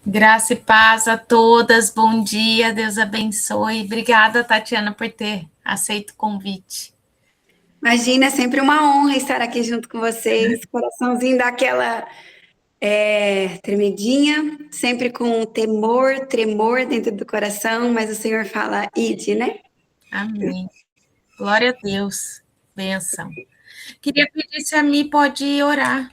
Graça e paz a todas, bom dia, Deus abençoe. Obrigada, Tatiana, por ter aceito o convite. Imagina, é sempre uma honra estar aqui junto com vocês. Coraçãozinho daquela tremidinha, sempre com temor, tremor dentro do coração, mas o Senhor fala, ide, né? Amém. Glória a Deus. Bênção. Queria pedir se a Mi pode orar.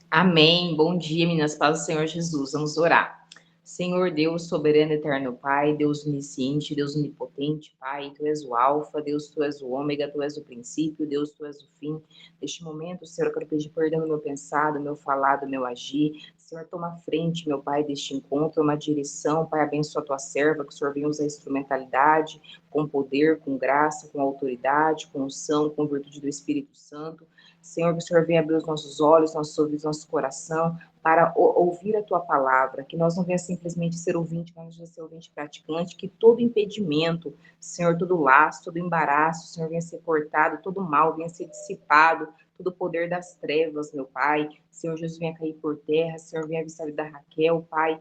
Amém. Bom dia, meninas. Paz do Senhor Jesus. Vamos orar. Senhor Deus, soberano, eterno Pai, Deus onisciente, Deus onipotente, Pai, Tu és o alfa, Deus, Tu és o ômega, Tu és o princípio, Deus, Tu és o fim. Neste momento, Senhor, eu quero pedir perdão do meu pensado, do meu falado, do meu agir. Senhor, toma frente, meu Pai, deste encontro, uma direção, Pai, abençoa a Tua serva, que o Senhor venha usar a instrumentalidade, com poder, com graça, com autoridade, com unção, com virtude do Espírito Santo. Senhor, que o Senhor venha abrir os nossos olhos, nossos ouvidos, nosso coração, para ouvir a Tua palavra, que nós não venhamos simplesmente ser ouvinte, mas venhamos ser ouvinte praticante, que todo impedimento, Senhor, todo laço, todo embaraço, Senhor, venha ser cortado, todo mal venha ser dissipado, todo o poder das trevas, meu Pai, Senhor Jesus, venha cair por terra, Senhor, venha avisar da Raquel, Pai,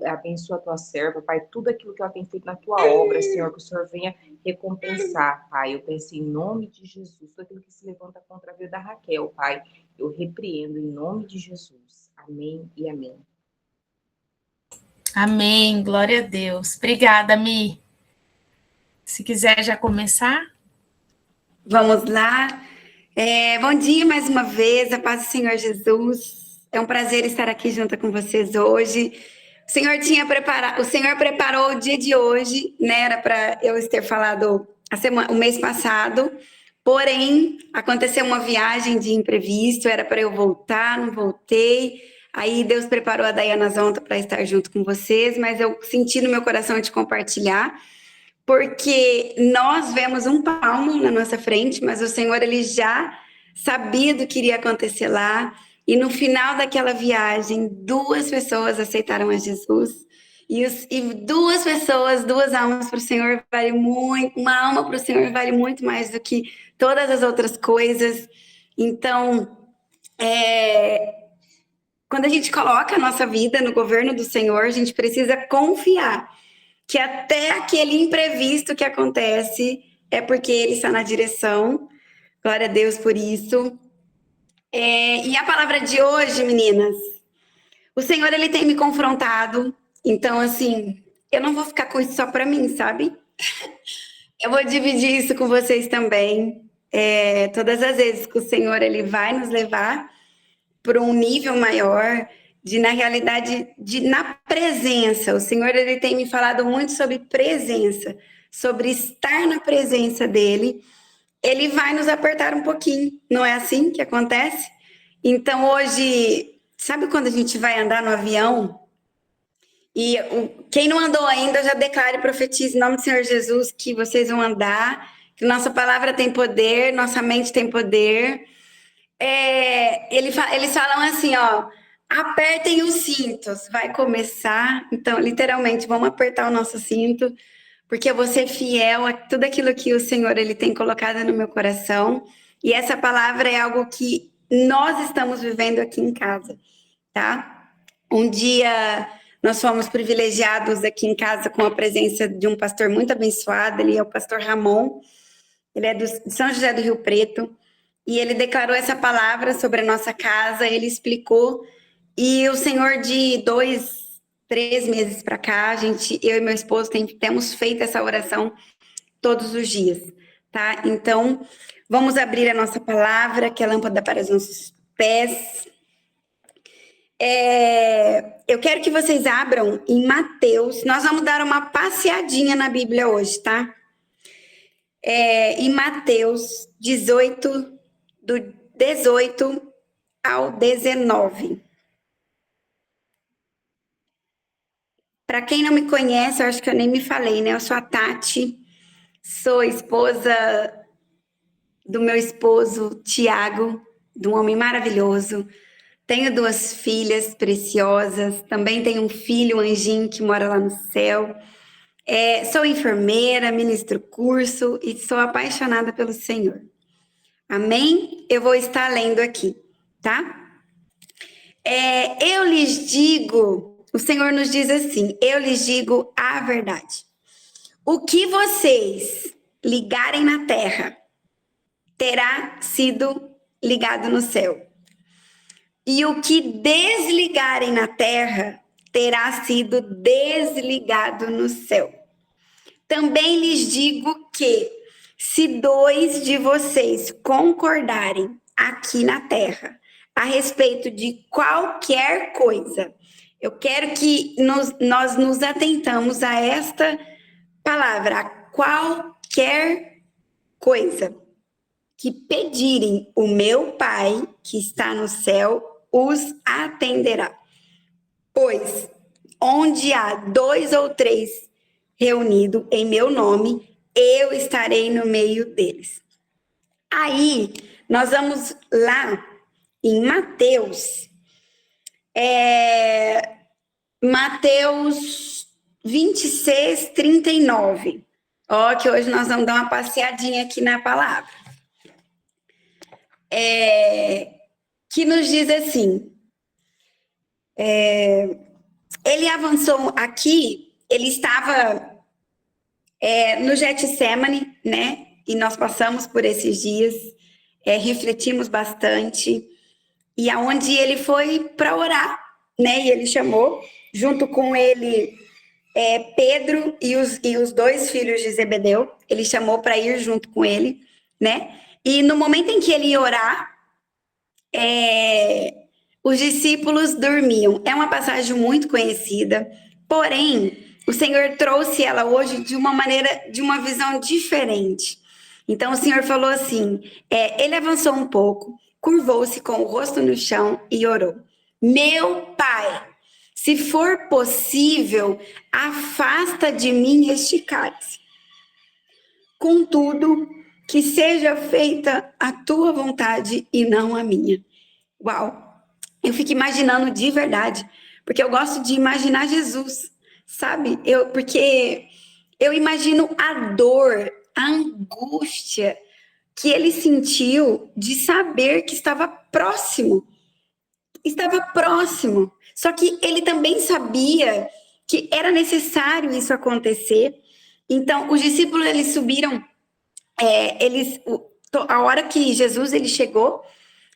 abençoa a Tua serva, Pai, tudo aquilo que ela tem feito na Tua obra, Senhor, que o Senhor venha recompensar, Pai, eu peço em nome de Jesus, tudo aquilo que se levanta contra a vida da Raquel, Pai, eu repreendo em nome de Jesus. Amém e amém. Amém, glória a Deus. Obrigada, Mi. Se quiser já começar. Vamos lá. Bom dia mais uma vez, a paz do Senhor Jesus. É um prazer estar aqui junto com vocês hoje. O Senhor preparou o dia de hoje, né? Era para eu ter falado o mês passado, porém aconteceu uma viagem de imprevisto, era para eu voltar, não voltei. Aí Deus preparou a Dayana Zonta para estar junto com vocês, mas eu senti no meu coração de compartilhar, porque nós vemos um palmo na nossa frente, mas o Senhor ele já sabia do que iria acontecer lá. E no final daquela viagem, 2 pessoas aceitaram a Jesus. E 2 pessoas, 2 almas para o Senhor vale muito, uma alma para o Senhor vale muito mais do que todas as outras coisas. Então, quando a gente coloca a nossa vida no governo do Senhor, a gente precisa confiar que até aquele imprevisto que acontece é porque Ele está na direção. Glória a Deus por isso. E a palavra de hoje, meninas, o Senhor ele tem me confrontado, então assim, eu não vou ficar com isso só para mim, sabe? Eu vou dividir isso com vocês também. Todas as vezes que o Senhor ele vai nos levar para um nível maior, na realidade, na presença. O Senhor ele tem me falado muito sobre presença, sobre estar na presença dele. Ele vai nos apertar um pouquinho, não é assim que acontece? Então hoje, sabe quando a gente vai andar no avião? E quem não andou ainda, eu já declaro e profetizo em nome do Senhor Jesus que vocês vão andar, que nossa palavra tem poder, nossa mente tem poder. Eles falam assim, ó, apertem os cintos, vai começar. Então, literalmente, vamos apertar o nosso cinto, porque eu vou ser fiel a tudo aquilo que o Senhor ele tem colocado no meu coração. E essa palavra é algo que nós estamos vivendo aqui em casa, tá? Um dia nós fomos privilegiados aqui em casa com a presença de um pastor muito abençoado, ele é o pastor Ramon, ele é de São José do Rio Preto, e ele declarou essa palavra sobre a nossa casa, ele explicou, e o Senhor de 2, 3 meses para cá, eu e meu esposo temos feito essa oração todos os dias, tá? Então, vamos abrir a nossa palavra, que é lâmpada para os nossos pés. Eu quero que vocês abram em Mateus, nós vamos dar uma passeadinha na Bíblia hoje, tá? Em Mateus 18, do 18 ao 19. Para quem não me conhece, eu acho que eu nem me falei, né? Eu sou a Tati, sou esposa do meu esposo Tiago, de um homem maravilhoso. Tenho 2 filhas preciosas, também tenho um filho, um anjinho, que mora lá no céu. Sou enfermeira, ministro curso e sou apaixonada pelo Senhor. Amém? Eu vou estar lendo aqui, tá? Eu lhes digo o Senhor nos diz assim: eu lhes digo a verdade. O que vocês ligarem na terra terá sido ligado no céu. E o que desligarem na terra terá sido desligado no céu. Também lhes digo que, se 2 de vocês concordarem aqui na terra a respeito de qualquer coisa, eu quero que nós nos atentamos a esta palavra, a qualquer coisa que pedirem, o meu Pai que está no céu os atenderá. Pois onde há 2 ou 3 reunidos em meu nome, eu estarei no meio deles. Aí, nós vamos lá em Mateus, Mateus 26, 39. Ó, que hoje nós vamos dar uma passeadinha aqui na palavra. Que nos diz assim, ele avançou aqui, ele estava no Getsemane, né? E nós passamos por esses dias, refletimos bastante, e aonde ele foi para orar, né? E ele chamou, junto com ele, Pedro e os 2 filhos de Zebedeu, ele chamou para ir junto com ele, né? E no momento em que ele ia orar, os discípulos dormiam. É uma passagem muito conhecida, porém, o Senhor trouxe ela hoje de uma maneira, de uma visão diferente. Então, o Senhor falou assim, ele avançou um pouco, curvou-se com o rosto no chão e orou. Meu Pai, se for possível, afasta de mim este cálice. Contudo, que seja feita a tua vontade e não a minha. Uau! Eu fico imaginando de verdade, porque eu gosto de imaginar Jesus, sabe? Porque eu imagino a dor, a angústia que ele sentiu de saber que estava próximo. Estava próximo. Só que ele também sabia que era necessário isso acontecer. Então, os discípulos, eles subiram, a hora que Jesus ele chegou,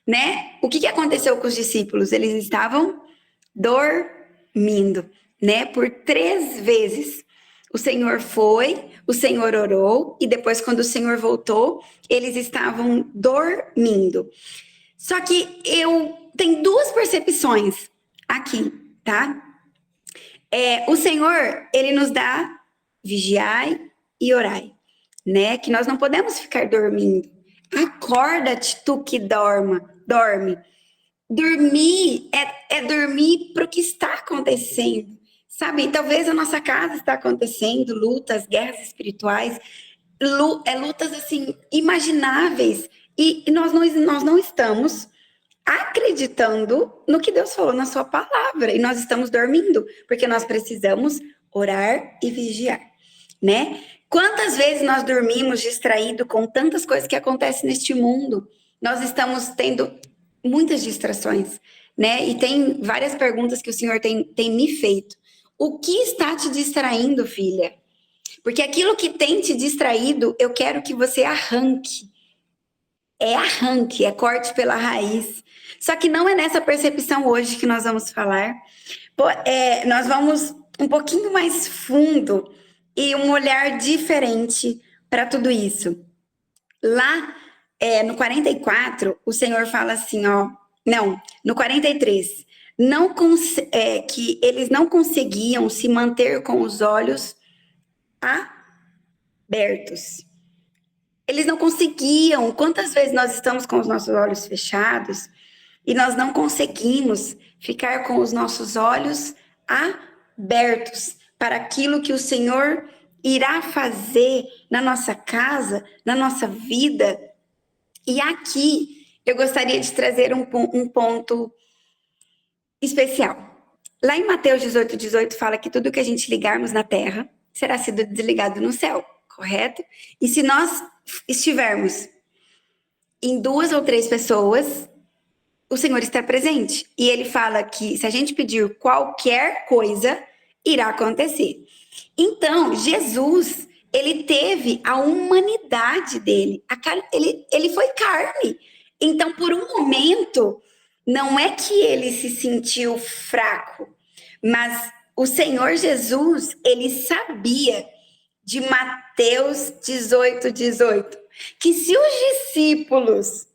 né? O que aconteceu com os discípulos? Eles estavam dormindo, né? Por 3 vezes. O Senhor foi, o Senhor orou, e depois, quando o Senhor voltou, eles estavam dormindo. Só que tenho 2 percepções aqui, tá? O Senhor, ele nos dá vigiai e orai, né? Que nós não podemos ficar dormindo. Acorda-te, tu que dorme. Dormir é dormir para o que está acontecendo, sabe? Talvez a nossa casa está acontecendo lutas, guerras espirituais, lutas assim imagináveis, e nós não estamos acreditando no que Deus falou na sua palavra, e nós estamos dormindo, porque nós precisamos orar e vigiar, né? Quantas vezes nós dormimos distraídos com tantas coisas que acontecem neste mundo? Nós estamos tendo muitas distrações, né? E tem várias perguntas que o Senhor tem me feito. O que está te distraindo, filha? Porque aquilo que tem te distraído, eu quero que você arranque. Corte pela raiz. Só que não é nessa percepção hoje que nós vamos falar. Nós vamos um pouquinho mais fundo e um olhar diferente para tudo isso. Lá no 44, o Senhor fala assim, no 43, que eles não conseguiam se manter com os olhos abertos. Eles não conseguiam. Quantas vezes nós estamos com os nossos olhos fechados e nós não conseguimos ficar com os nossos olhos abertos para aquilo que o Senhor irá fazer na nossa casa, na nossa vida? E aqui eu gostaria de trazer um ponto especial. Lá em Mateus 18 fala que tudo que a gente ligarmos na terra será sido desligado no céu, correto? E se nós estivermos em 2 ou 3 pessoas, o Senhor está presente. E ele fala que se a gente pedir qualquer coisa, irá acontecer. Então, Jesus, ele teve a humanidade dele. Ele foi carne. Então, por um momento, não é que ele se sentiu fraco, mas o Senhor Jesus, ele sabia de Mateus 18, que se os discípulos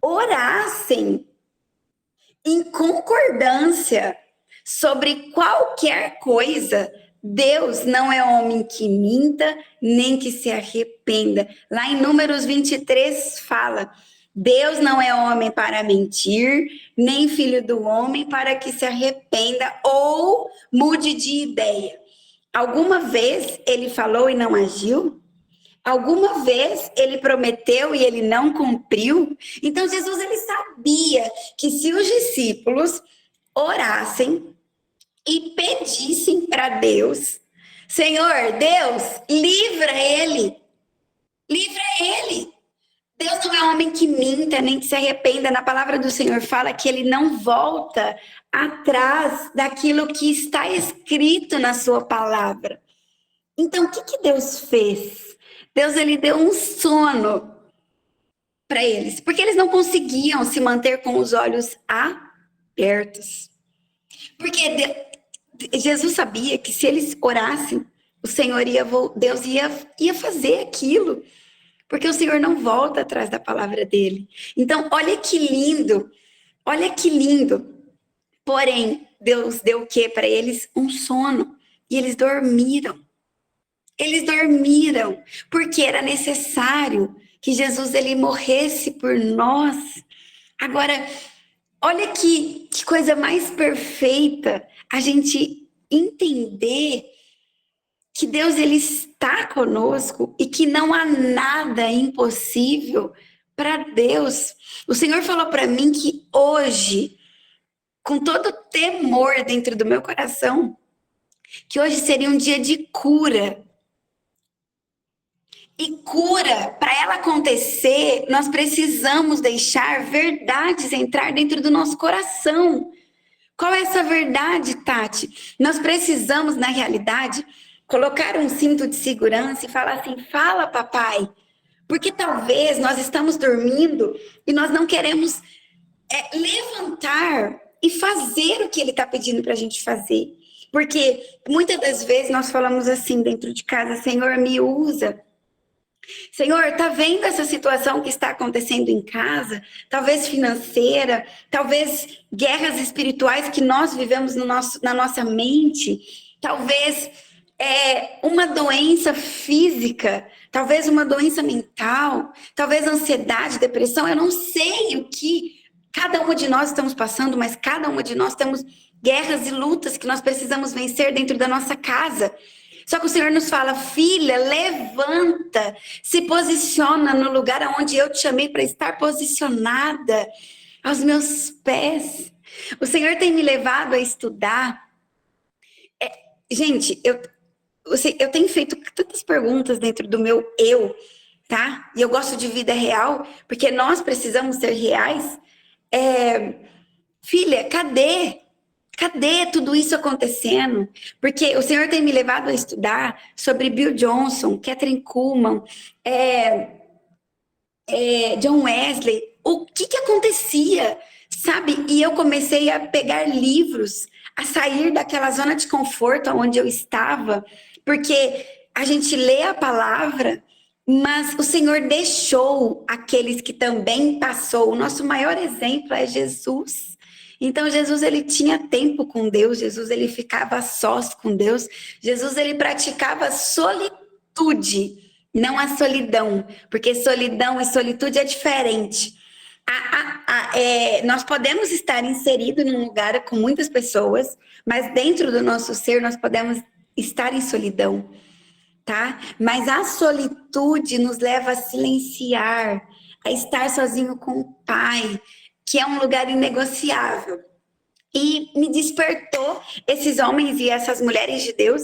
orassem em concordância sobre qualquer coisa, Deus não é homem que minta, nem que se arrependa. Lá em Números 23 fala: Deus não é homem para mentir, nem filho do homem para que se arrependa ou mude de ideia. Alguma vez ele falou e não agiu? Alguma vez ele prometeu e ele não cumpriu? Então Jesus, ele sabia que se os discípulos orassem e pedissem para Deus: Senhor, Deus, livra ele. Deus não é homem que minta, nem que se arrependa. Na palavra do Senhor fala que ele não volta atrás daquilo que está escrito na sua palavra. Então, o que Deus fez? Deus, ele deu um sono para eles, porque eles não conseguiam se manter com os olhos abertos. Porque Jesus sabia que se eles orassem, o Senhor Deus ia fazer aquilo, porque o Senhor não volta atrás da palavra dele. Então, olha que lindo. Porém, Deus deu o quê para eles? Um sono. E eles dormiram. Porque era necessário que Jesus, ele morresse por nós. Agora, olha que coisa mais perfeita a gente entender que Deus, ele está conosco e que não há nada impossível para Deus. O Senhor falou para mim que hoje, com todo temor dentro do meu coração, que hoje seria um dia de cura. E cura, para ela acontecer, nós precisamos deixar verdades entrar dentro do nosso coração. Qual é essa verdade, Tati? Nós precisamos, na realidade, colocar um cinto de segurança e falar assim: fala, papai. Porque talvez nós estamos dormindo e nós não queremos levantar e fazer o que ele está pedindo para a gente fazer. Porque muitas das vezes nós falamos assim dentro de casa: Senhor, me usa. Senhor, tá vendo essa situação que está acontecendo em casa? Talvez financeira, talvez guerras espirituais que nós vivemos na nossa mente, talvez uma doença física, talvez uma doença mental, talvez ansiedade, depressão. Eu não sei o que cada uma de nós estamos passando, mas cada uma de nós temos guerras e lutas que nós precisamos vencer dentro da nossa casa. Só que o Senhor nos fala: filha, levanta, se posiciona no lugar onde eu te chamei para estar posicionada, aos meus pés. O Senhor tem me levado a estudar. Gente, eu tenho feito tantas perguntas dentro do meu eu, tá? E eu gosto de vida real, porque nós precisamos ser reais. Filha, cadê tudo isso acontecendo? Porque o Senhor tem me levado a estudar sobre Bill Johnson, Kathryn Kuhlman, John Wesley, o que acontecia, sabe? E eu comecei a pegar livros, a sair daquela zona de conforto onde eu estava, porque a gente lê a palavra, mas o Senhor deixou aqueles que também passou. O nosso maior exemplo é Jesus. Então, Jesus, ele tinha tempo com Deus, Jesus, ele ficava sós com Deus, Jesus, ele praticava solitude, não a solidão, porque solidão e solitude é diferente. Nós podemos estar inseridos num lugar com muitas pessoas, mas dentro do nosso ser nós podemos estar em solidão, tá? Mas a solitude nos leva a silenciar, a estar sozinho com o Pai, que é um lugar inegociável. E me despertou esses homens e essas mulheres de Deus,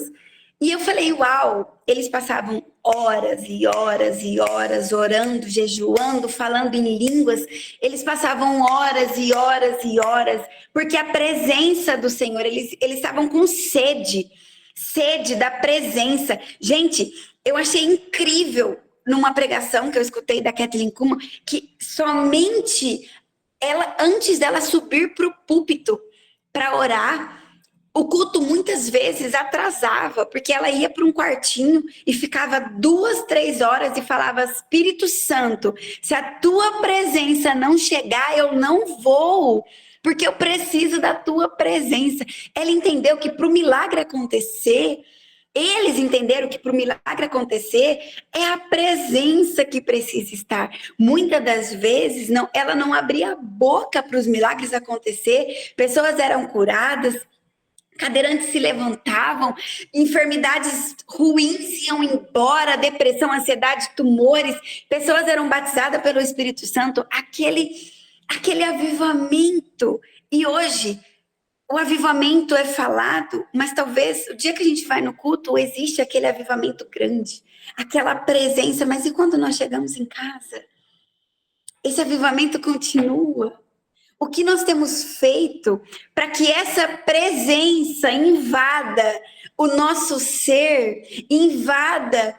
e eu falei: uau, eles passavam horas e horas e horas orando, jejuando, falando em línguas. Eles passavam horas e horas e horas, porque a presença do Senhor, eles estavam com sede da presença. Gente, eu achei incrível numa pregação que eu escutei da Kathleen Kuhlman, que somente ela, antes dela subir para o púlpito para orar, o culto muitas vezes atrasava, porque ela ia para um quartinho e ficava 2, 3 horas e falava: Espírito Santo, se a tua presença não chegar, eu não vou, porque eu preciso da tua presença. Ela entendeu que para o milagre acontecer, eles entenderam que para o milagre acontecer, é a presença que precisa estar. Muitas das vezes, ela não abria a boca para os milagres acontecer, pessoas eram curadas, cadeirantes se levantavam, enfermidades ruins iam embora, depressão, ansiedade, tumores, pessoas eram batizadas pelo Espírito Santo, aquele avivamento. E hoje, o avivamento é falado, mas talvez o dia que a gente vai no culto, existe aquele avivamento grande, aquela presença, mas e quando nós chegamos em casa? Esse avivamento continua. O que nós temos feito para que essa presença invada o nosso ser, invada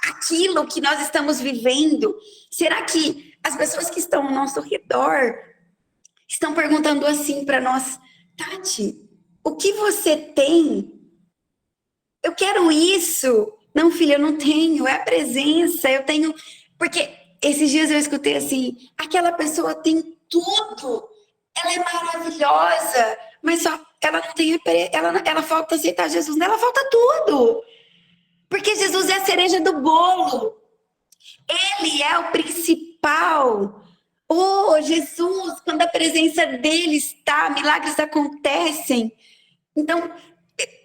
aquilo que nós estamos vivendo? Será que as pessoas que estão ao nosso redor estão perguntando assim para nós: Tati, o que você tem? Eu quero isso. Não, filha, eu não tenho. É a presença. Eu tenho. Porque esses dias eu escutei assim: aquela pessoa tem tudo. Ela é maravilhosa. Mas só ela não tem. Ela falta aceitar Jesus. Ela falta tudo. Porque Jesus é a cereja do bolo. Ele é o principal. Oh, Jesus, quando a presença dele está, milagres acontecem. Então,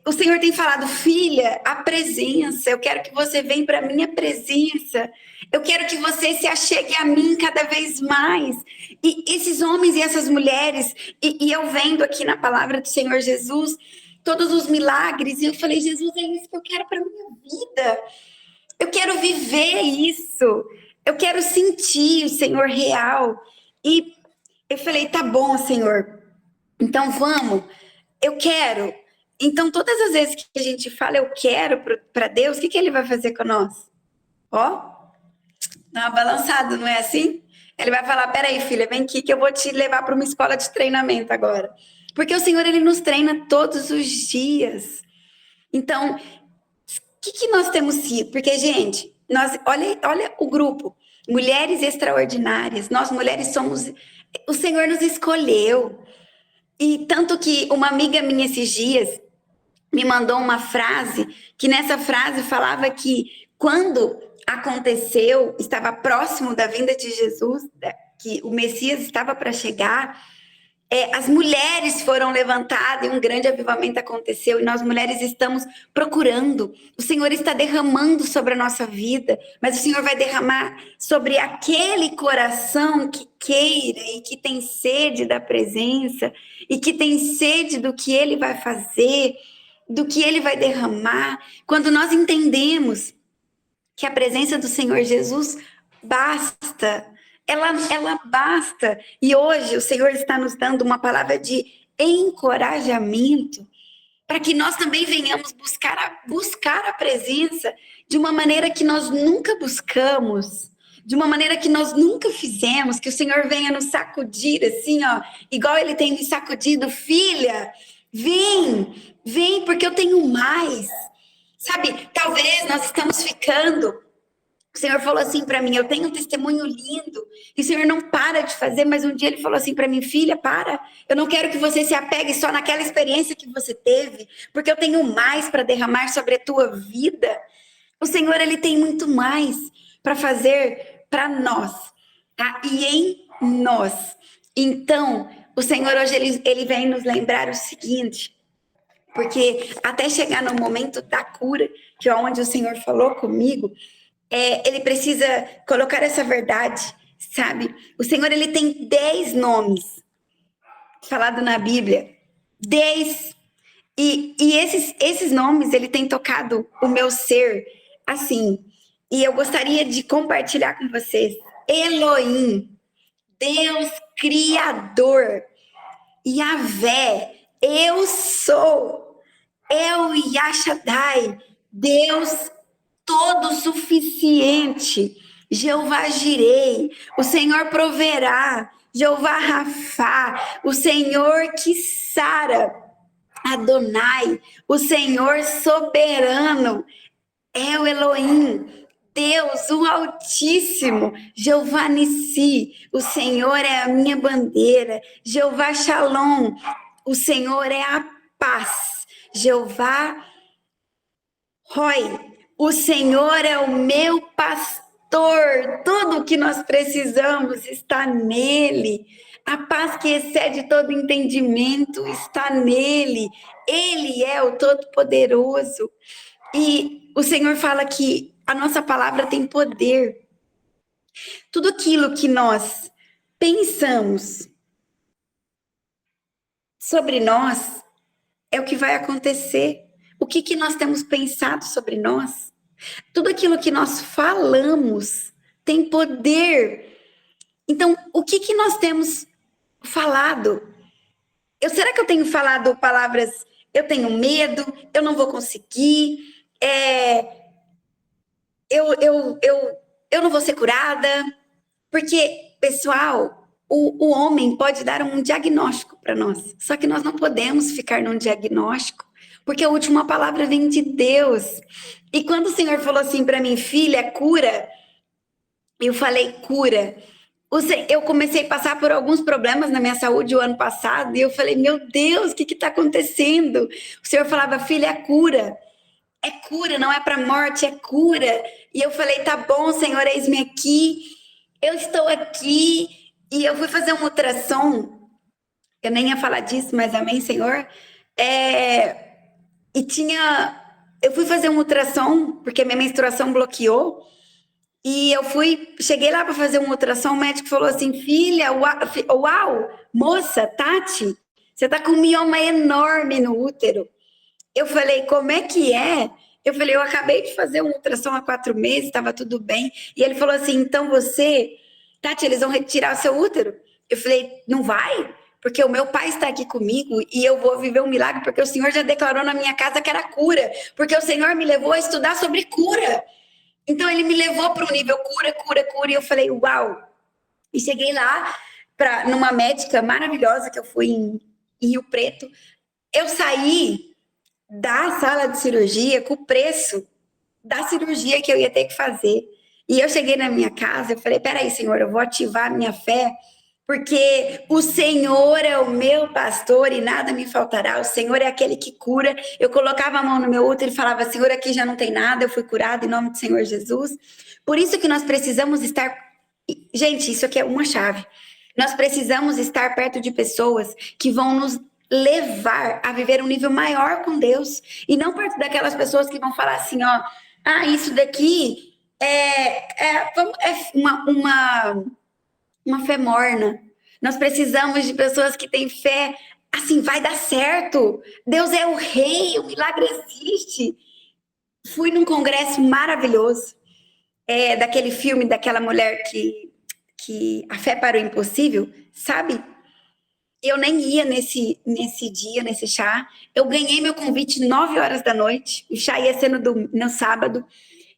o Senhor tem falado: filha, a presença, eu quero que você venha para a minha presença. Eu quero que você se achegue a mim cada vez mais. E esses homens e essas mulheres, e eu vendo aqui na palavra do Senhor Jesus, todos os milagres, e eu falei: Jesus, é isso que eu quero para a minha vida. Eu quero viver isso. Eu quero sentir o Senhor real. E eu falei: tá bom, Senhor. Então vamos. Eu quero. Então todas as vezes que a gente fala eu quero para Deus, o que Ele vai fazer com nós? Ó, dá uma balançada, não é assim? Ele vai falar: peraí, filha, vem aqui que eu vou te levar para uma escola de treinamento agora. Porque o Senhor, Ele nos treina todos os dias. Então, o que nós temos sido? Porque, gente, olha o grupo. Mulheres extraordinárias. Nós, mulheres, somos... O Senhor nos escolheu. E tanto que uma amiga minha esses dias me mandou uma frase, que nessa frase falava que quando aconteceu, estava próximo da vinda de Jesus, que o Messias estava para chegar, as mulheres foram levantadas e um grande avivamento aconteceu, e nós mulheres estamos procurando. O Senhor está derramando sobre a nossa vida, mas o Senhor vai derramar sobre aquele coração que queira e que tem sede da presença e que tem sede do que Ele vai fazer, do que Ele vai derramar. Quando nós entendemos que a presença do Senhor Jesus basta, ela basta. E hoje o Senhor está nos dando uma palavra de encorajamento para que nós também venhamos buscar a presença de uma maneira que nós nunca buscamos, de uma maneira que nós nunca fizemos, que o Senhor venha nos sacudir assim, ó, igual Ele tem me sacudido: filha, vem, porque eu tenho mais. Sabe, talvez nós estamos ficando... O Senhor falou assim para mim: eu tenho um testemunho lindo, e o Senhor não para de fazer, mas um dia Ele falou assim para mim: filha, para, eu não quero que você se apegue só naquela experiência que você teve, porque eu tenho mais para derramar sobre a tua vida. O Senhor, Ele tem muito mais para fazer para nós, tá? E em nós. Então, o Senhor hoje, ele vem nos lembrar o seguinte, porque até chegar no momento da cura, que é onde o Senhor falou comigo, Ele precisa colocar essa verdade, sabe? O Senhor, Ele tem 10 nomes falado na Bíblia. 10. E esses nomes, Ele tem tocado o meu ser, assim, E eu gostaria de compartilhar com vocês. Elohim, Deus Criador, Yahvé, eu sou, El Yashadai, Deus todo suficiente, Jeová Jirei, o Senhor proverá, Jeová Rafá, o Senhor que sara, Adonai, o Senhor soberano, é o Elohim, Deus, o Altíssimo, Jeová Nissi, o Senhor é a minha bandeira, Jeová Shalom, o Senhor é a paz, Jeová Roi, o Senhor é o meu pastor, tudo o que nós precisamos está nele. A paz que excede todo entendimento está nele. Ele é o Todo-Poderoso. E o Senhor fala que a nossa palavra tem poder. Tudo aquilo que nós pensamos sobre nós é o que vai acontecer. O que nós temos pensado sobre nós? Tudo aquilo que nós falamos tem poder. Então, o que nós temos falado? Será que eu tenho falado palavras, eu tenho medo, eu não vou conseguir, eu não vou ser curada? Porque, pessoal, o homem pode dar um diagnóstico para nós, só que nós não podemos ficar num diagnóstico, porque a última palavra vem de Deus. E quando o Senhor falou assim para mim, filha, cura, eu falei, cura. Eu comecei a passar por alguns problemas na minha saúde o ano passado, e eu falei, meu Deus, o que está acontecendo? O Senhor falava, filha, é cura, não é para morte, é cura. E eu falei, tá bom, Senhor, eis-me aqui, eu estou aqui. E eu fui fazer um ultrassom, eu nem ia falar disso, mas amém, Senhor. Eu fui fazer um ultrassom, porque minha menstruação bloqueou, e cheguei lá para fazer um ultrassom, o médico falou assim, filha, uau, moça, Tati, você tá com um mioma enorme no útero. Eu falei, como é que é? Eu falei, eu acabei de fazer um ultrassom há 4 meses, estava tudo bem. E ele falou assim, então Tati, eles vão retirar o seu útero? Eu falei, não vai? Porque o meu pai está aqui comigo e eu vou viver um milagre, porque o Senhor já declarou na minha casa que era cura, porque o Senhor me levou a estudar sobre cura. Então ele me levou para o nível cura, e eu falei, uau! E cheguei lá numa médica maravilhosa que eu fui em Rio Preto. Eu saí da sala de cirurgia com o preço da cirurgia que eu ia ter que fazer. E eu cheguei na minha casa, eu falei, peraí, Senhor, eu vou ativar a minha fé, porque o Senhor é o meu pastor e nada me faltará. O Senhor é aquele que cura. Eu colocava a mão no meu útero e falava, Senhor, aqui já não tem nada, eu fui curada em nome do Senhor Jesus. Por isso que nós precisamos estar... Gente, isso aqui é uma chave. Nós precisamos estar perto de pessoas que vão nos levar a viver um nível maior com Deus. E não perto daquelas pessoas que vão falar assim, ó, isso daqui é uma fé morna. Nós precisamos de pessoas que têm fé, assim, vai dar certo. Deus é o rei, o milagre existe. Fui num congresso maravilhoso, daquele filme daquela mulher que a fé para o impossível, sabe? Eu nem ia nesse dia, nesse chá. Eu ganhei meu convite 9 horas da noite. O chá ia ser no sábado.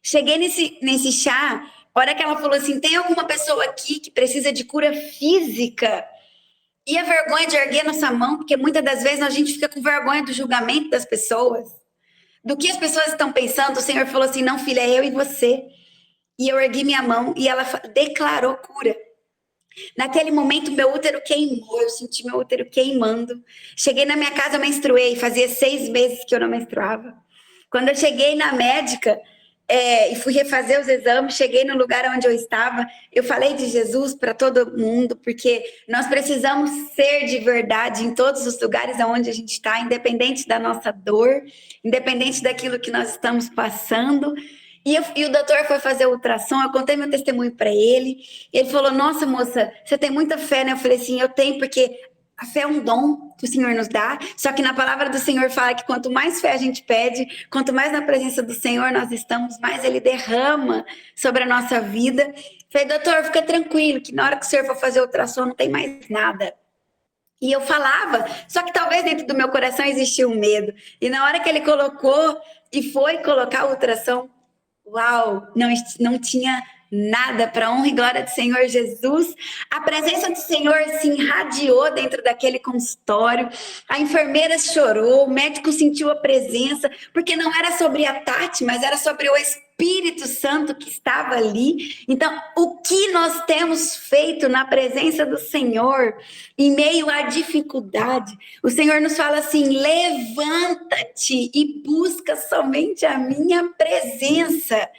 Cheguei nesse chá, a hora que ela falou assim, tem alguma pessoa aqui que precisa de cura física? E a vergonha de erguer nossa mão, porque muitas das vezes a gente fica com vergonha do julgamento das pessoas, do que as pessoas estão pensando. O Senhor falou assim, não, filha, é eu e você. E eu ergui minha mão e ela declarou cura. Naquele momento, meu útero queimou, eu senti meu útero queimando. Cheguei na minha casa, eu menstruei, fazia 6 meses que eu não menstruava. Quando eu cheguei na médica, e fui refazer os exames, cheguei no lugar onde eu estava, eu falei de Jesus para todo mundo, porque nós precisamos ser de verdade em todos os lugares onde a gente está, independente da nossa dor, independente daquilo que nós estamos passando. E o doutor foi fazer o ultrassom, eu contei meu testemunho para ele, e ele falou, nossa moça, você tem muita fé, né? Eu falei assim, eu tenho, porque A fé é um dom que o Senhor nos dá, só que na palavra do Senhor fala que quanto mais fé a gente pede, quanto mais na presença do Senhor nós estamos, mais Ele derrama sobre a nossa vida. Falei, doutor, fica tranquilo, que na hora que o Senhor for fazer o ultrassom não tem mais nada. E eu falava, só que talvez dentro do meu coração existia um medo. E na hora que Ele colocou e foi colocar o ultrassom, uau, não tinha nada, para honra e glória do Senhor Jesus. A presença do Senhor se irradiou dentro daquele consultório. A enfermeira chorou, o médico sentiu a presença, porque não era sobre a Tati, mas era sobre o Espírito Santo que estava ali. Então, o que nós temos feito na presença do Senhor, em meio à dificuldade? O Senhor nos fala assim: levanta-te e busca somente a minha presença.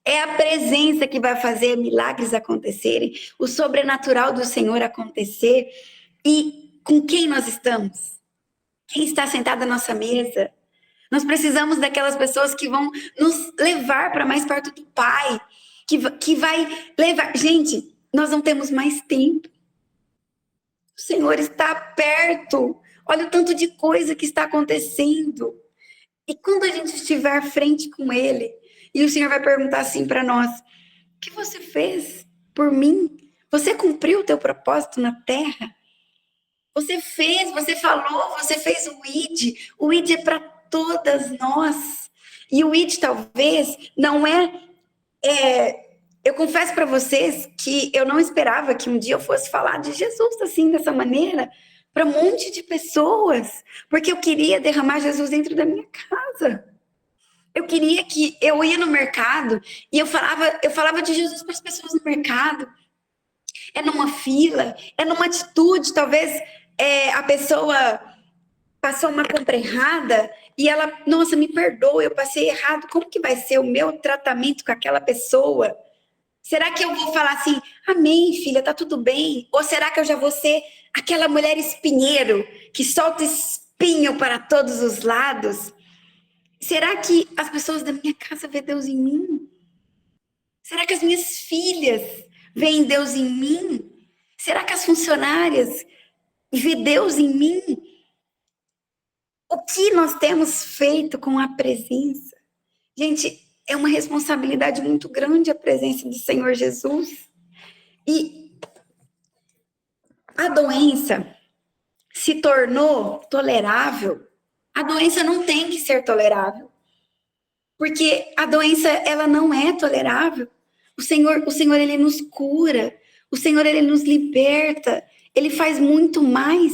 É a presença que vai fazer milagres acontecerem, o sobrenatural do Senhor acontecer. E com quem nós estamos? Quem está sentado à nossa mesa? Nós precisamos daquelas pessoas que vão nos levar para mais perto do Pai, que vai levar... Gente, nós não temos mais tempo. O Senhor está perto. Olha o tanto de coisa que está acontecendo. E quando a gente estiver frente com Ele, e o Senhor vai perguntar assim para nós: o que você fez por mim? Você cumpriu o teu propósito na terra? Você fez, você falou, você fez o ID. O ID é para todas nós. E o ID talvez não eu confesso para vocês que eu não esperava que um dia eu fosse falar de Jesus assim, dessa maneira, para um monte de pessoas. Porque eu queria derramar Jesus dentro da minha casa. Eu queria que eu ia no mercado e eu falava de Jesus para as pessoas no mercado. É numa fila, é numa atitude. Talvez a pessoa passou uma compra errada e ela, nossa, me perdoa, eu passei errado. Como que vai ser o meu tratamento com aquela pessoa? Será que eu vou falar assim: amém, filha, tá tudo bem? Ou será que eu já vou ser aquela mulher espinheiro que solta espinho para todos os lados? Será que as pessoas da minha casa veem Deus em mim? Será que as minhas filhas veem Deus em mim? Será que as funcionárias veem Deus em mim? O que nós temos feito com a presença? Gente, é uma responsabilidade muito grande a presença do Senhor Jesus. E a doença se tornou tolerável. A doença não tem que ser tolerável, porque a doença ela não é tolerável. O Senhor ele nos cura, o Senhor ele nos liberta, ele faz muito mais.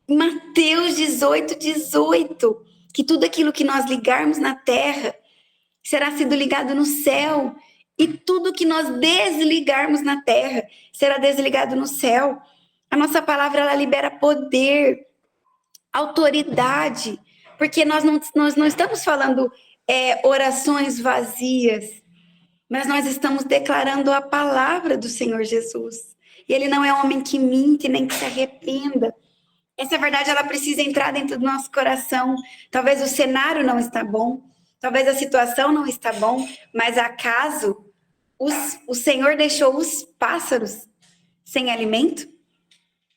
Mateus 18:18, que tudo aquilo que nós ligarmos na terra será sido ligado no céu, e tudo que nós desligarmos na terra será desligado no céu. A nossa palavra ela libera poder, autoridade, porque nós não estamos falando orações vazias, mas nós estamos declarando a palavra do Senhor Jesus. E Ele não é homem que mente, nem que se arrependa. Essa verdade ela precisa entrar dentro do nosso coração. Talvez o cenário não está bom, talvez a situação não está bom, mas acaso o Senhor deixou os pássaros sem alimento?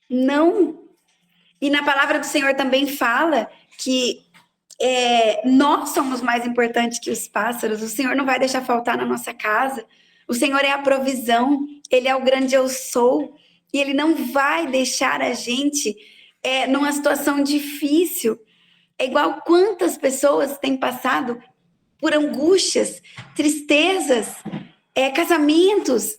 Não. E na palavra do Senhor também fala que nós somos mais importantes que os pássaros. O Senhor não vai deixar faltar na nossa casa. O Senhor é a provisão. Ele é o grande eu sou. E Ele não vai deixar a gente numa situação difícil. É igual quantas pessoas têm passado por angústias, tristezas, casamentos,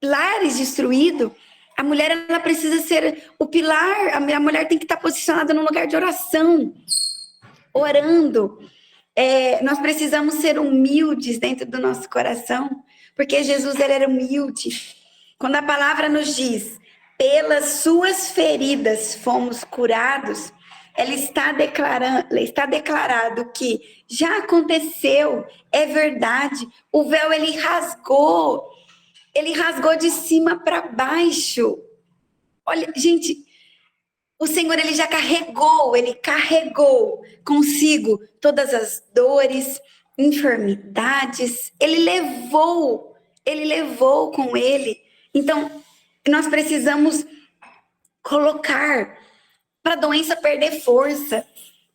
lares destruídos. A mulher ela precisa ser o pilar, a mulher tem que estar posicionada no lugar de oração, orando. Nós precisamos ser humildes dentro do nosso coração, porque Jesus ele era humilde. Quando a palavra nos diz, pelas suas feridas fomos curados, ela está declarado que já aconteceu, é verdade. O véu ele rasgou de cima para baixo. Olha, gente, o Senhor ele já carregou consigo todas as dores, enfermidades. Ele levou com ele. Então, nós precisamos colocar, para a doença perder força,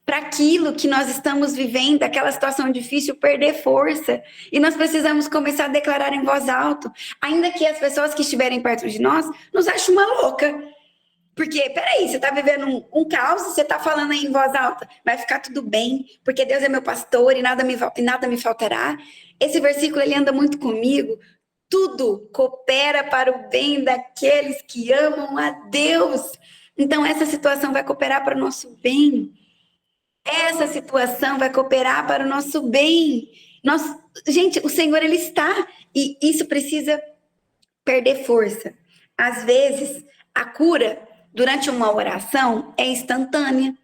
para aquilo que nós estamos vivendo, aquela situação difícil, perder força. E nós precisamos começar a declarar em voz alta, ainda que as pessoas que estiverem perto de nós nos achem uma louca. Porque, peraí, você está vivendo um caos, você está falando aí em voz alta, vai ficar tudo bem, porque Deus é meu pastor e nada me faltará. Esse versículo, ele anda muito comigo. Tudo coopera para o bem daqueles que amam a Deus. Então, essa situação vai cooperar para o nosso bem. Essa situação vai cooperar para o nosso bem. Gente, o Senhor, Ele está. E isso precisa perder força. Às vezes, a cura durante uma oração é instantânea.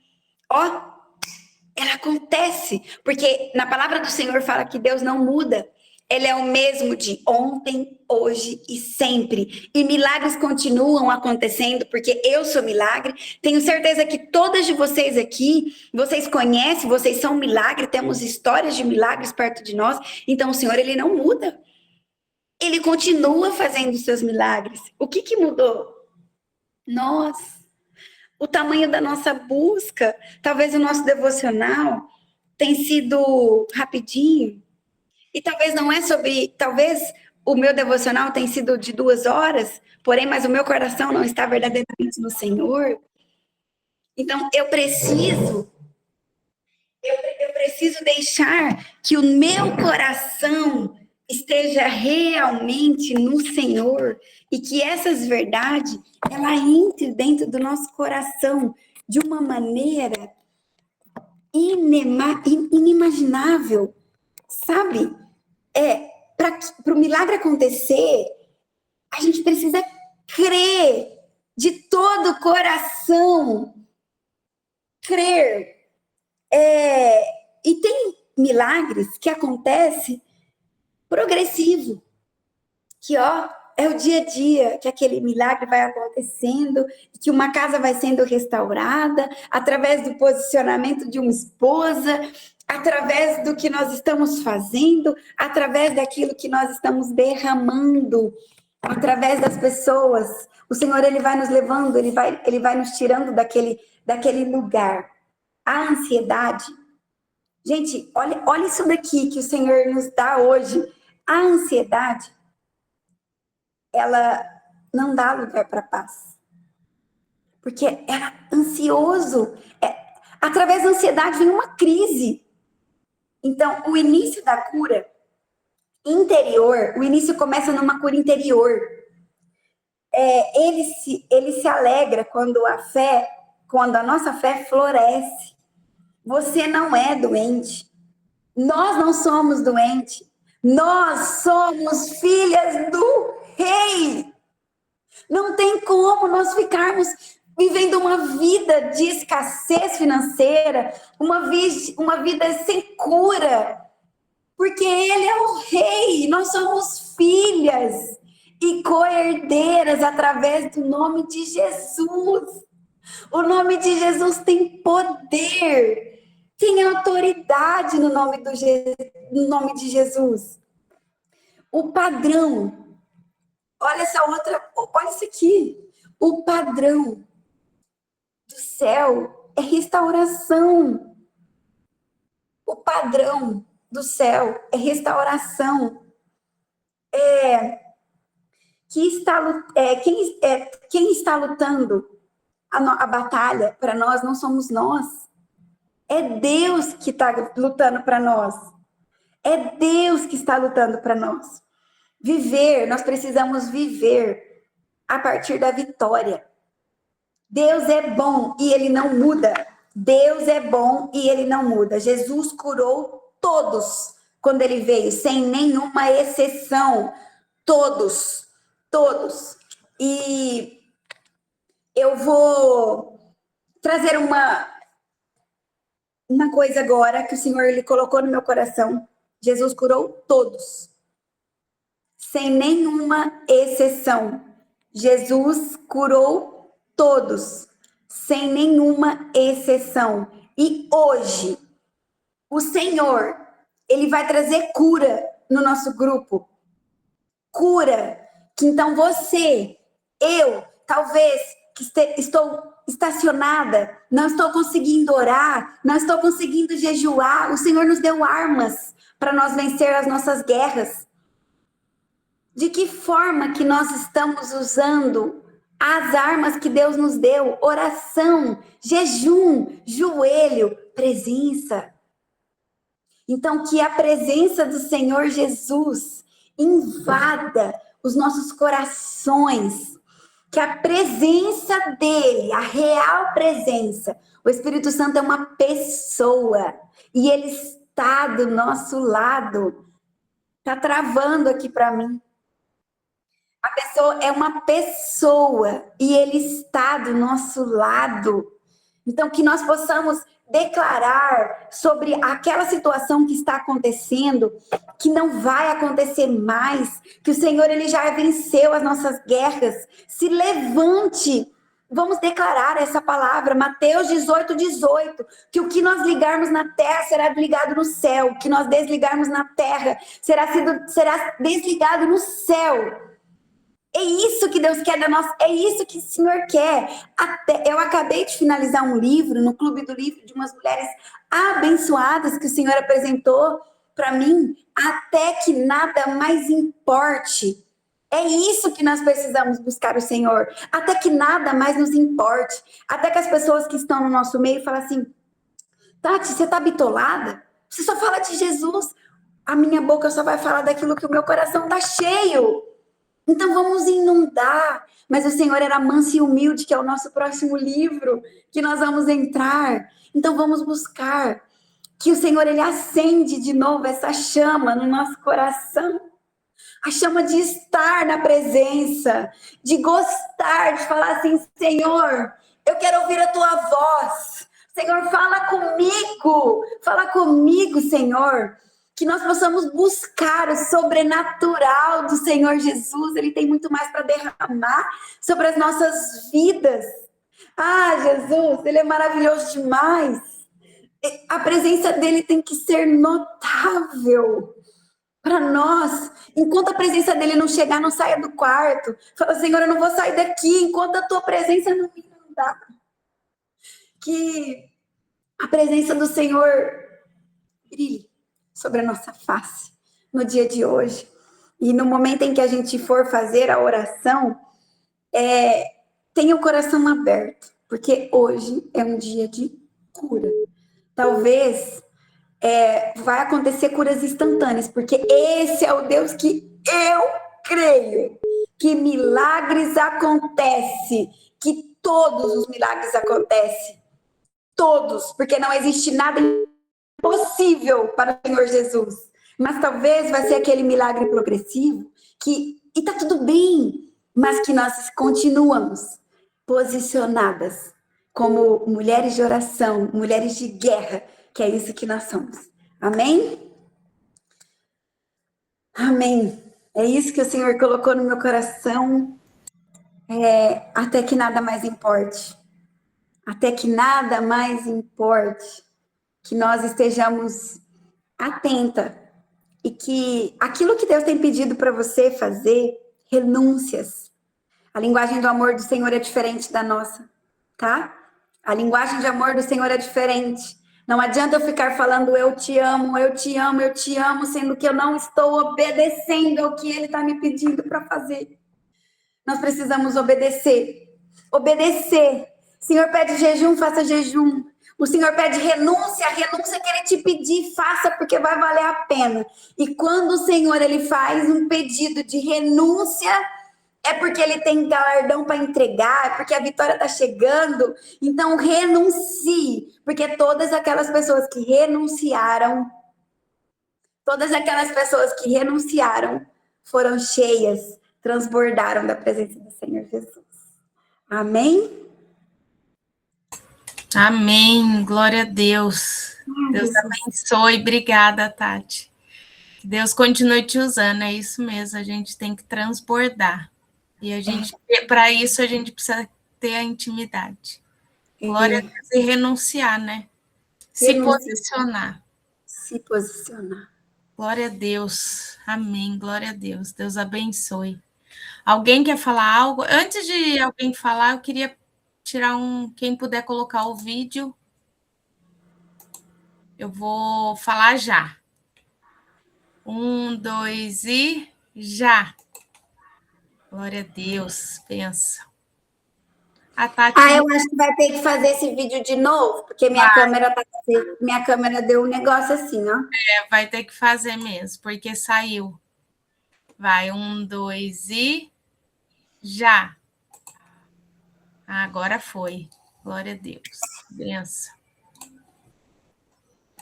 Ela acontece. Porque na palavra do Senhor fala que Deus não muda. Ele é o mesmo de ontem, hoje e sempre. E milagres continuam acontecendo, porque eu sou milagre. Tenho certeza que todas de vocês aqui, vocês conhecem, vocês são milagre, temos histórias de milagres perto de nós. Então o Senhor, Ele não muda. Ele continua fazendo os seus milagres. O que mudou? Nós. O tamanho da nossa busca. Talvez o nosso devocional tenha sido rapidinho. E talvez não é talvez o meu devocional tenha sido de 2 horas, porém, mas o meu coração não está verdadeiramente no Senhor. Então, eu preciso deixar que o meu coração esteja realmente no Senhor e que essas verdades, ela entre dentro do nosso coração de uma maneira inimaginável, sabe? Para o milagre acontecer, a gente precisa crer de todo o coração. Crer. E tem milagres que acontecem progressivo. Que, é o dia a dia que aquele milagre vai acontecendo, que uma casa vai sendo restaurada, através do posicionamento de uma esposa, através do que nós estamos fazendo, através daquilo que nós estamos derramando, através das pessoas. O Senhor, Ele vai nos levando, Ele vai nos tirando daquele lugar. A ansiedade. Gente, olha isso daqui que o Senhor nos dá hoje. A ansiedade, ela não dá lugar para paz. Porque ela é ansioso. Através da ansiedade vem uma crise. Então, o início da cura interior, o início começa numa cura interior. Ele se alegra quando a nossa fé floresce. Você não é doente. Nós não somos doentes. Nós somos filhas do Rei. Não tem como nós ficarmos vivendo uma vida de escassez financeira, uma vida sem cura, porque Ele é o Rei, nós somos filhas e co-herdeiras através do nome de Jesus. O nome de Jesus tem poder, tem autoridade no nome de Jesus. O padrão, olha isso aqui, o padrão do céu é restauração. O padrão do céu é restauração. Quem está lutando a batalha para nós não somos nós. É Deus que está lutando para nós. É Deus que está lutando para nós. Nós precisamos viver a partir da vitória. Deus é bom e Ele não muda. Deus é bom e Ele não muda. Jesus curou todos quando Ele veio, sem nenhuma exceção. Todos. E eu vou trazer uma coisa agora que o Senhor Ele colocou no meu coração. Jesus curou todos, sem nenhuma exceção. Jesus curou todos, sem nenhuma exceção. E hoje, o Senhor, Ele vai trazer cura no nosso grupo. Cura. Que então você, eu, talvez que estou estacionada, não estou conseguindo orar, não estou conseguindo jejuar. O Senhor nos deu armas para nós vencer as nossas guerras. De que forma que nós estamos usando as armas que Deus nos deu? Oração, jejum, joelho, presença. Então, que a presença do Senhor Jesus invada os nossos corações, que a presença dele, a real presença, o Espírito Santo é uma pessoa e ele está do nosso lado. Está travando aqui para mim. A pessoa é uma pessoa e ele está do nosso lado. Então, que nós possamos declarar sobre aquela situação que está acontecendo, que não vai acontecer mais, que o Senhor ele já venceu as nossas guerras. Se levante. Vamos declarar essa palavra, Mateus 18:18, que o que nós ligarmos na terra será ligado no céu, o que nós desligarmos na terra será desligado no céu. É isso que Deus quer da nossa, é isso que o Senhor quer. Eu acabei de finalizar um livro no Clube do Livro de umas mulheres abençoadas que o Senhor apresentou para mim, até que nada mais importe. É isso que nós precisamos buscar o Senhor, até que nada mais nos importe, até que as pessoas que estão no nosso meio falam assim: Tati, você tá bitolada? Você só fala de Jesus, a minha boca só vai falar daquilo que o meu coração tá cheio. Então vamos inundar. Mas o Senhor era manso e humilde, que é o nosso próximo livro, que nós vamos entrar. Então vamos buscar que o Senhor ele acende de novo essa chama no nosso coração. A chama de estar na presença, de gostar, de falar assim: Senhor, eu quero ouvir a tua voz. Senhor, fala comigo, Senhor. Que nós possamos buscar o sobrenatural do Senhor Jesus. Ele tem muito mais para derramar sobre as nossas vidas. Ah, Jesus, ele é maravilhoso demais. A presença dele tem que ser notável para nós. Enquanto a presença dele não chegar, não saia do quarto. Fala: Senhor, eu não vou sair daqui enquanto a tua presença não me inundar. Que a presença do Senhor brilhe sobre a nossa face no dia de hoje. E no momento em que a gente for fazer a oração, tenha o coração aberto, porque hoje é um dia de cura. Talvez vai acontecer curas instantâneas, porque esse é o Deus que eu creio, que milagres acontecem, que todos os milagres acontecem, todos, porque não existe nada possível para o Senhor Jesus, mas talvez vai ser aquele milagre progressivo e tá tudo bem, mas que nós continuamos posicionadas como mulheres de oração, mulheres de guerra, que é isso que nós somos. Amém? Amém. É isso que o Senhor colocou no meu coração, até que nada mais importe. Até que nada mais importe. Que nós estejamos atenta e que aquilo que Deus tem pedido para você fazer, renúncias. A linguagem do amor do Senhor é diferente da nossa, tá? A linguagem de amor do Senhor é diferente. Não adianta eu ficar falando eu te amo, eu te amo, eu te amo, sendo que eu não estou obedecendo ao que Ele está me pedindo para fazer. Nós precisamos obedecer. Obedecer. O Senhor pede jejum, faça jejum. O Senhor pede renúncia, a renúncia que Ele te pedir, faça, porque vai valer a pena. E quando o Senhor ele faz um pedido de renúncia, é porque Ele tem galardão para entregar, é porque a vitória está chegando. Então renuncie, porque todas aquelas pessoas que renunciaram, foram cheias, transbordaram da presença do Senhor Jesus. Amém? Amém, glória a Deus. Deus abençoe, obrigada, Tati. Que Deus continue te usando, é isso mesmo, a gente tem que transbordar. E para isso, a gente precisa ter a intimidade. Glória a Deus, e renunciar, né? Se posicionar. Se posicionar. Glória a Deus, amém, glória a Deus. Deus abençoe. Alguém quer falar algo? Antes de alguém falar, eu queria tirar quem puder colocar o vídeo, eu vou falar já. 1, 2 e já. Glória a Deus, pensa. A Tati... eu acho que vai ter que fazer esse vídeo de novo, porque minha câmera deu um negócio assim, ó. Vai ter que fazer mesmo, porque saiu. Vai, 1, 2 e já. Agora foi. Glória a Deus. Benção.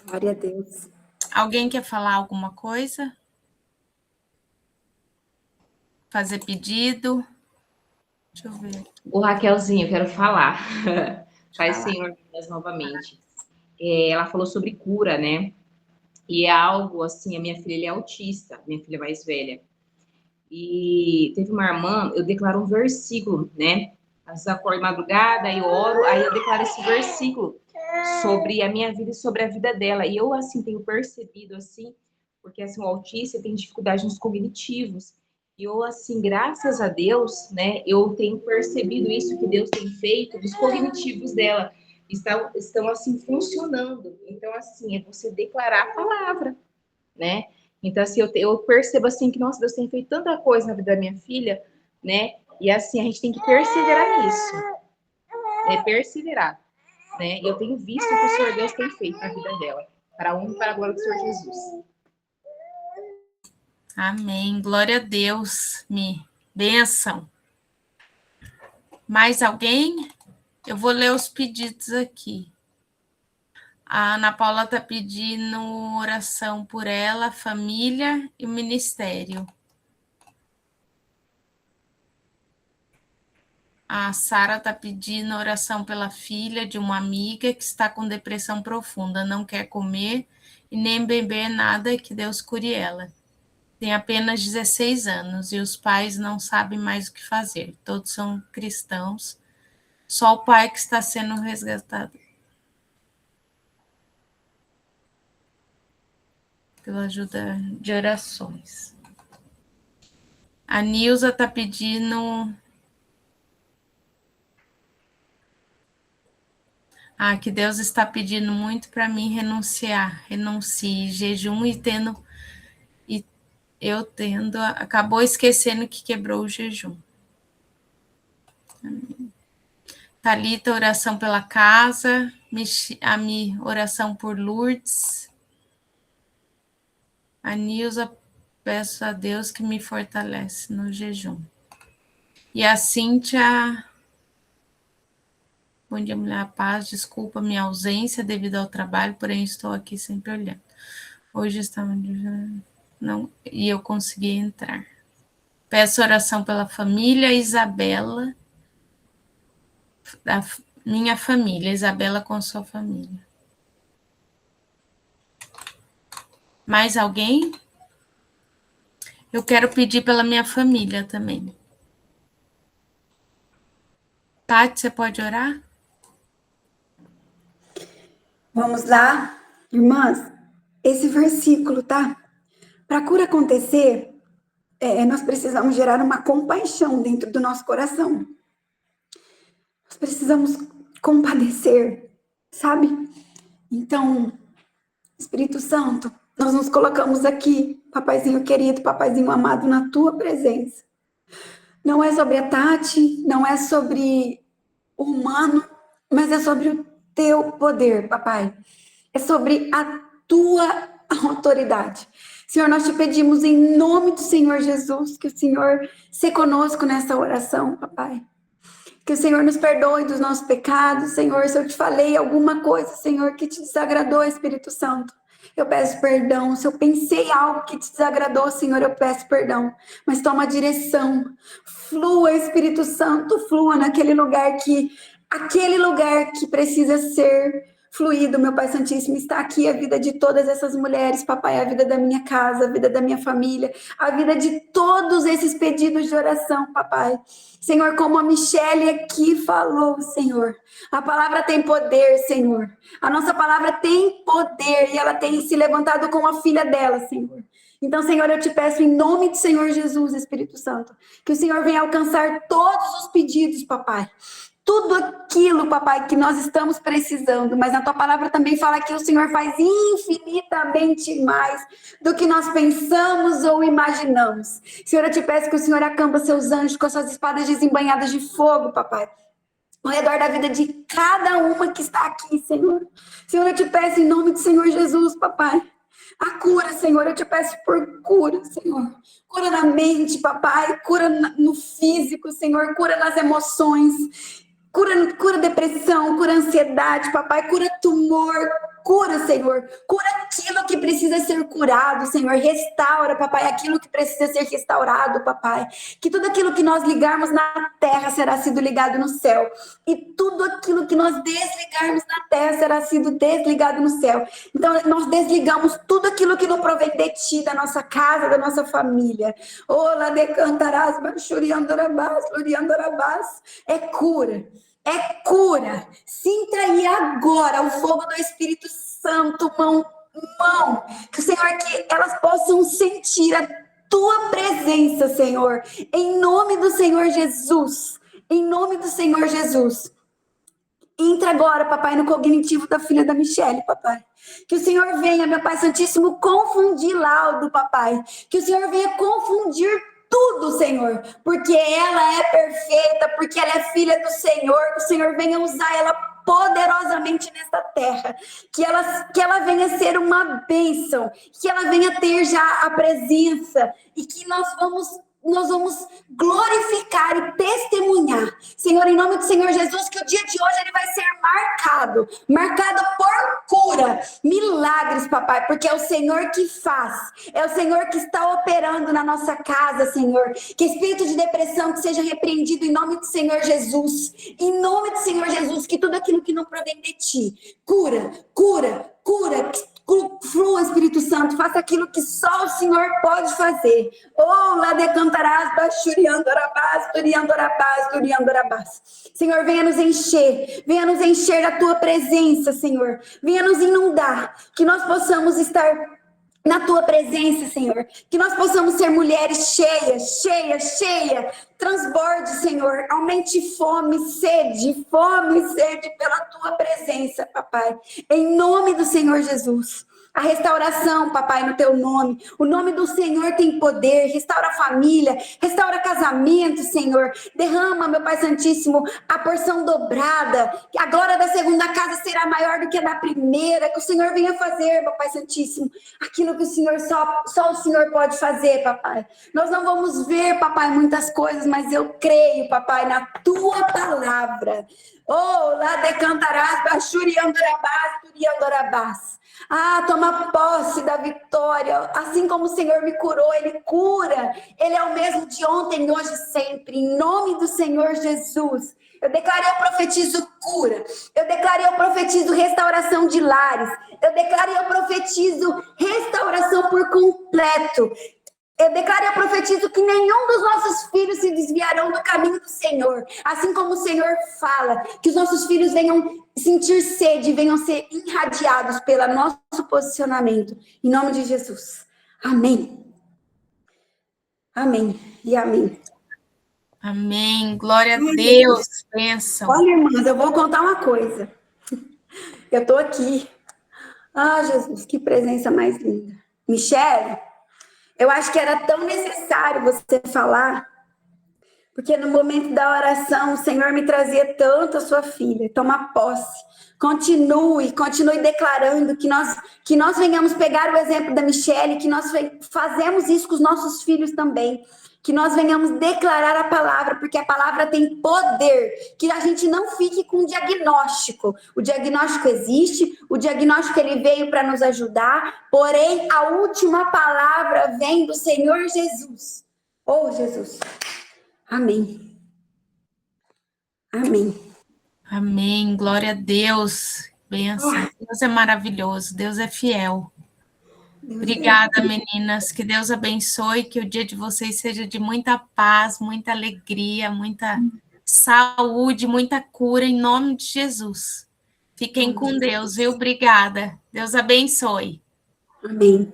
Glória a Deus. Alguém quer falar alguma coisa? Fazer pedido? Deixa eu ver. Ô, Raquelzinha, eu quero falar. Pai Senhor, novamente. Ela falou sobre cura, né? E é algo assim, a minha filha é autista, minha filha mais velha. E teve uma irmã, eu declaro um versículo, né? Às vezes eu acordo de madrugada, eu oro, aí eu declaro esse versículo sobre a minha vida e sobre a vida dela. E eu, assim, tenho percebido, assim, porque, assim, o autista tem dificuldades nos cognitivos. E eu, assim, graças a Deus, né, eu tenho percebido isso que Deus tem feito dos cognitivos dela. Estão assim, funcionando. Então, assim, é você declarar a palavra, né? Então, assim, eu percebo, assim, que, nossa, Deus tem feito tanta coisa na vida da minha filha, né? E, assim, a gente tem que perseverar nisso, né? Perseverar, né? E eu tenho visto o que o Senhor Deus tem feito na vida dela, para a honra e para a glória do Senhor Jesus. Amém. Glória a Deus. Bênção. Mais alguém? Eu vou ler os pedidos aqui. A Ana Paula está pedindo oração por ela, a família e o ministério. A Sara está pedindo oração pela filha de uma amiga que está com depressão profunda, não quer comer e nem beber nada, que Deus cure ela. Tem apenas 16 anos e os pais não sabem mais o que fazer. Todos são cristãos. Só o pai que está sendo resgatado pela ajuda de orações. A Nilza está pedindo... que Deus está pedindo muito para mim renunciar. Renuncie, jejum e acabou esquecendo que quebrou o jejum. Amém. Thalita, oração pela casa. Oração por Lourdes. A Nilza, peço a Deus que me fortalece no jejum. E a Cíntia, bom dia, mulher, paz, desculpa minha ausência devido ao trabalho, porém estou aqui sempre olhando. Hoje estava... Não, e eu consegui entrar. Peço oração pela família Isabela, da minha família, Isabela com sua família. Mais alguém? Eu quero pedir pela minha família também. Tati, você pode orar? Vamos lá, irmãs. Esse versículo, tá? Para a cura acontecer, nós precisamos gerar uma compaixão dentro do nosso coração. Nós precisamos compadecer, sabe? Então, Espírito Santo, nós nos colocamos aqui, papaizinho querido, papaizinho amado, na tua presença. Não é sobre a Tati, não é sobre o humano, mas é sobre o teu poder, papai. É sobre a tua autoridade. Senhor, nós te pedimos em nome do Senhor Jesus, que o Senhor se conosco nessa oração, papai. Que o Senhor nos perdoe dos nossos pecados, Senhor, se eu te falei alguma coisa, Senhor, que te desagradou, Espírito Santo, eu peço perdão. Se eu pensei algo que te desagradou, Senhor, eu peço perdão. Mas toma direção. Flua, Espírito Santo, flua naquele lugar que precisa ser fluido, meu Pai Santíssimo. Está aqui a vida de todas essas mulheres, papai, a vida da minha casa, a vida da minha família, a vida de todos esses pedidos de oração, papai. Senhor, como a Michele aqui falou, Senhor, a palavra tem poder, Senhor. A nossa palavra tem poder e ela tem se levantado com a filha dela, Senhor. Então, Senhor, eu te peço em nome do Senhor Jesus, Espírito Santo, que o Senhor venha alcançar todos os pedidos, papai. tudo aquilo, papai, que nós estamos precisando, mas a tua palavra também fala que o Senhor faz infinitamente mais do que nós pensamos ou imaginamos. Senhor, eu te peço que o Senhor acampa seus anjos com as suas espadas desembainhadas de fogo, papai, ao redor da vida de cada uma que está aqui, Senhor. Senhor, eu te peço em nome do Senhor Jesus, papai, a cura, Senhor, eu te peço por cura, Senhor. Cura na mente, papai, cura no físico, Senhor, cura nas emoções, cura depressão, cura ansiedade, papai, cura tumor, cura, Senhor, cura aquilo que precisa ser curado, Senhor, restaura, papai, aquilo que precisa ser restaurado, papai, que tudo aquilo que nós ligarmos na terra será sido ligado no céu, e tudo aquilo que nós desligarmos na terra será sido desligado no céu. Então nós desligamos tudo aquilo que não provém de ti, da nossa casa, da nossa família. Ola de cantarás, bachuriandorabás, gloriandorabás. É cura. É cura. Sinta aí agora o fogo do Espírito Santo, mão, que o Senhor, que elas possam sentir a tua presença, Senhor, em nome do Senhor Jesus, em nome do Senhor Jesus. Entra agora, papai, no cognitivo da filha da Michelle, papai. Que o Senhor venha, meu Pai Santíssimo, confundir laudo, papai. Que o Senhor venha confundir tudo, Senhor, porque ela é perfeita, porque ela é filha do Senhor, que o Senhor venha usar ela poderosamente nesta terra, que ela venha ser uma bênção, que ela venha ter já a presença, e que nós vamos glorificar e testemunhar, Senhor, em nome do Senhor Jesus, que o dia de hoje ele vai ser marcado por cura, milagres, papai, porque é o Senhor que faz, é o Senhor que está operando na nossa casa, Senhor. Que espírito de depressão que seja repreendido em nome do Senhor Jesus, em nome do Senhor Jesus, que tudo aquilo que não provém de ti, cura, flua, Espírito Santo, faça aquilo que só o Senhor pode fazer. Oh, lá de cantarás, bachuriandorabás, duriandorabás. Senhor, venha nos encher da tua presença, Senhor. Venha nos inundar, que nós possamos estar na tua presença, Senhor, que nós possamos ser mulheres cheias, transborde, Senhor, aumente fome e sede pela tua presença, papai, em nome do Senhor Jesus. A restauração, papai, no teu nome. O nome do Senhor tem poder. Restaura a família, restaura casamento, Senhor. Derrama, meu Pai Santíssimo, a porção dobrada. Que a glória da segunda casa será maior do que a da primeira. Que o Senhor venha fazer, meu Pai Santíssimo, aquilo que o Senhor só o Senhor pode fazer, papai. Nós não vamos ver, papai, muitas coisas, mas eu creio, papai, na tua palavra. Oh, lá decantarás, bachuriandorabás, turiandorabás. Ah, toma posse da vitória. Assim como o Senhor me curou, Ele cura. Ele é o mesmo de ontem, hoje e sempre. Em nome do Senhor Jesus. Eu declaro e eu profetizo cura. Eu declaro e eu profetizo restauração de lares. Eu declaro e eu profetizo restauração por completo. Eu declaro e eu profetizo que nenhum dos nossos filhos se desviarão do caminho do Senhor. Assim como o Senhor fala, que os nossos filhos venham sentir sede, venham ser irradiados pelo nosso posicionamento. Em nome de Jesus. Amém. Amém e amém. Amém. Glória a Deus. Bênção. Olha, irmãs, eu vou contar uma coisa. Eu tô aqui. Ah, Jesus, que presença mais linda. Michelle, eu acho que era tão necessário você falar, porque no momento da oração, o Senhor me trazia tanto a sua filha. Toma posse. Continue declarando que nós venhamos pegar o exemplo da Michelle, que nós fazemos isso com os nossos filhos também. Que nós venhamos declarar a palavra, porque a palavra tem poder. Que a gente não fique com diagnóstico. O diagnóstico existe, o diagnóstico ele veio para nos ajudar, porém a última palavra vem do Senhor Jesus. Oh, Jesus. Amém. Amém. Amém. Glória a Deus. Bênção. Deus é maravilhoso. Deus é fiel. Obrigada, meninas. Que Deus abençoe, que o dia de vocês seja de muita paz, muita alegria, muita saúde, muita cura, em nome de Jesus. Fiquem com Deus, viu? Obrigada. Deus abençoe. Amém.